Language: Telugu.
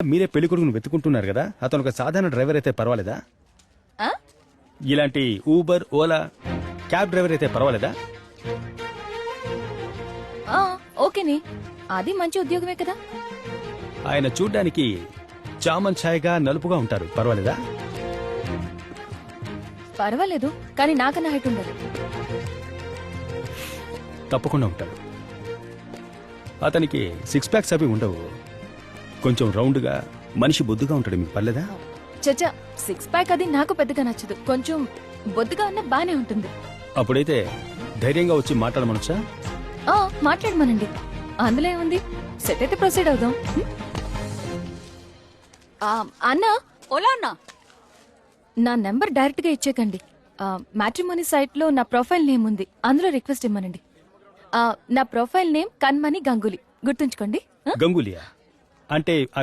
మీరే పెళ్లి కొడుకును వెతుకుంటున్నారు కదా, అతను ఒక సాధారణ డ్రైవర్ అయితే పర్వాలేదా? ఆ? ఇలాంటి ఊబర్, ఓలా, క్యాబ్ డ్రైవర్ అయితే పర్వాలేదా? ఆ, ఓకేనే, అది మంచి ఉద్యోగమే కదా. ఆయన చూడ్డానికి చామన్ ఛాయగా నలుపుగా ఉంటారు, పర్వాలేదా? పర్వాలేదు, కానీ నాకన్నా హైట్ ఉండదు. తప్పకుండా ఉంటాడు. అతనికి సిక్స్ ప్యాక్స్ అవి ఉండవు, కొంచెం రౌండ్గా మనిషి బొద్దుగా ఉంటాడు. మీకు పర్లేదా? చచ్చా, సిక్స్ ప్యాక్ అది నాకు పెద్దగా నచ్చదు. కొంచెం బొద్దుగా ఉన్న బానే ఉంటుంది. అప్పుడైతే ధైర్యంగా వచ్చి మాట్లాడమనొచ్చా? ఆ, మాట్లాడమనండి, అందులో ఏముంది. సెట్ అయితే ప్రొసీడ్ అవుదాం. అన్నా, ఓలా అన్నా, నా నెంబర్ డైరెక్ట్ గా ఇచ్చేకండి. మ్యాట్రిమోనీ సైట్ లో నా ప్రొఫైల్ నేమ్ ఉంది, అందులో రిక్వెస్ట్ ఇమ్మనండి. నా ప్రొఫైల్ నేమ్ కన్మణి గంగూలీ, గుర్తుంచుకోండి. గంగూలియా అంటే ఆ